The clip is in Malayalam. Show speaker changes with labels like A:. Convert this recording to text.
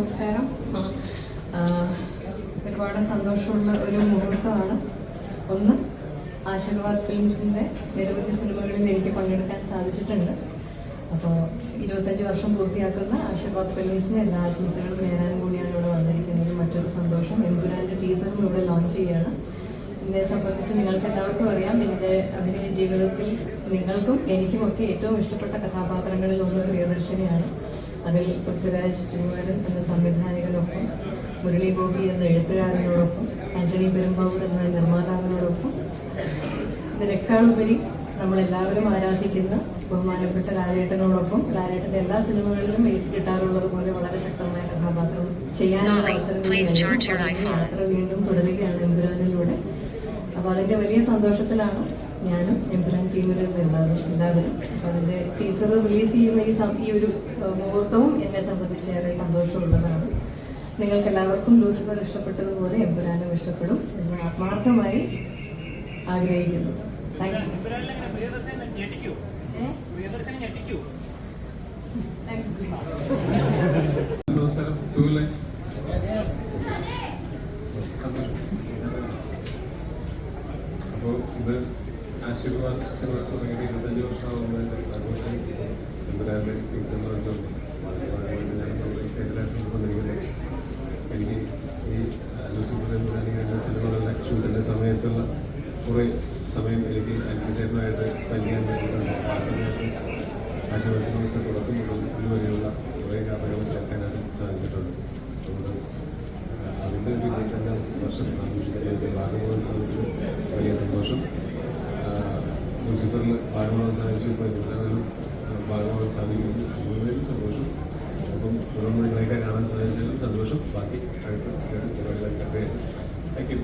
A: നമസ്കാരം. ഒരുപാട് സന്തോഷമുള്ള ഒരു മുഹൂർത്തമാണ്. ഒന്ന്, ആശീർവാദ് ഫിലിംസിൻ്റെ നിരവധി സിനിമകളിൽ എനിക്ക് പങ്കെടുക്കാൻ സാധിച്ചിട്ടുണ്ട്. അപ്പോൾ 25 വർഷം പൂർത്തിയാക്കുന്ന ആശീർവാദ് ഫിലിംസിന് എല്ലാ ആശംസകളും നേരാനും കൂടിയാണ് ഇവിടെ വന്നിരിക്കുന്നത്. മറ്റൊരു സന്തോഷം, എമ്പുരാൻ്റെ ടീസറും ഇവിടെ ലോഞ്ച് ചെയ്യുകയാണ്. എന്നെ സംബന്ധിച്ച് നിങ്ങൾക്ക് എല്ലാവർക്കും അറിയാം, എൻ്റെ അഭിനയ ജീവിതത്തിൽ നിങ്ങൾക്കും എനിക്കുമൊക്കെ ഏറ്റവും ഇഷ്ടപ്പെട്ട കഥാപാത്രങ്ങളിൽ ഒന്ന് പ്രിയദർശിനിയാണ്. അതിൽ പൃഥ്വിരാജ് ശ്രീകുമാരൻ എന്ന സംവിധായകനൊപ്പം, മുരളി ഗോപി എന്ന എഴുത്തുകാരനോടൊപ്പം, ആന്റണി പെരുമ്പാവൂർ എന്ന നിർമ്മാതാവിനോടൊപ്പം, ഇതിനേക്കാളുപരി നമ്മളെല്ലാവരും ആരാധിക്കുന്ന ബഹുമാനപ്പെട്ട ലാലേട്ടനോടൊപ്പം ലാലേട്ടൻ്റെ എല്ലാ സിനിമകളിലും കിട്ടാറുള്ളത് പോലെ വളരെ ശക്തമായ കഥാപാത്രം ചെയ്യാനുള്ള യാത്ര വീണ്ടും തുടരുകയാണ് എമ്പുരാനിലൂടെ. അപ്പോൾ അതിൻ്റെ വലിയ സന്തോഷത്തിലാണ് ഞാനും എമ്പുരാൻ ടീമിലുള്ള എല്ലാവരും. അപ്പോൾ അതിൻ്റെ ടീസർ റിലീസ് ചെയ്യുന്ന ഈ ഒരു മുഹൂർത്തവും എന്നെ സംബന്ധിച്ച് ഏറെ സന്തോഷമുള്ളതാണ്. നിങ്ങൾക്ക് എല്ലാവർക്കും ലൂസിഫർ ഇഷ്ടപ്പെട്ടതുപോലെ എമ്പുരാനും ഇഷ്ടപ്പെടും എന്ന് ആത്മാർത്ഥമായി ആഗ്രഹിക്കുന്നു. Thank you.
B: അപ്പോൾ ഇത് ആശീർവാദ് സിനിമാസ് തുടങ്ങിയിട്ട് 25 വർഷമാകുന്നതിൻ്റെ ആഘോഷം എമ്പുരാൻ്റെ ടീസർ വെച്ചുകൊണ്ട് എനിക്ക് ഈ ലൂസിഫർ എമ്പുരാനിക്ക് എൻ്റെ സിനിമകളുടെ ഷൂട്ടിൻ്റെ സമയത്തുള്ള കുറേ സമയം എനിക്ക് ചേട്ടനായിട്ട് സ്പെൻഡ് ചെയ്യാൻ പറ്റിയിട്ടുണ്ട്. ആ സമയത്ത് ആശീർവാദ് സിനിമാസിൻ്റെ തുടക്കം മുതൽ ഇതുവരെയുള്ള കുറേ കഥകൾ കേൾക്കാനായിട്ട് സാധിച്ചിട്ടുണ്ട്. അതുകൊണ്ട് അതിൻ്റെ ഒരു 25-ാം വർഷം ആഘോഷിക്കുന്നതിൽ ഭാഗമാകാൻ സാധിച്ചത് വലിയ സന്തോഷം. ലൂസിഫറിൽ ഭാഗമാകാൻ സാധിച്ചു, ഇപ്പോൾ എമ്പുരാനിലും ഭാഗമാകാൻ സാധിക്കുന്നു, കൂടുതലും സന്തോഷം. അപ്പം തുടർന്ന് നിങ്ങളെയൊക്കെ കാണാൻ സാധിച്ചതിലും സന്തോഷം. ബാക്കി അടുത്ത പരിപാടികളൊക്കെ താങ്ക് യു.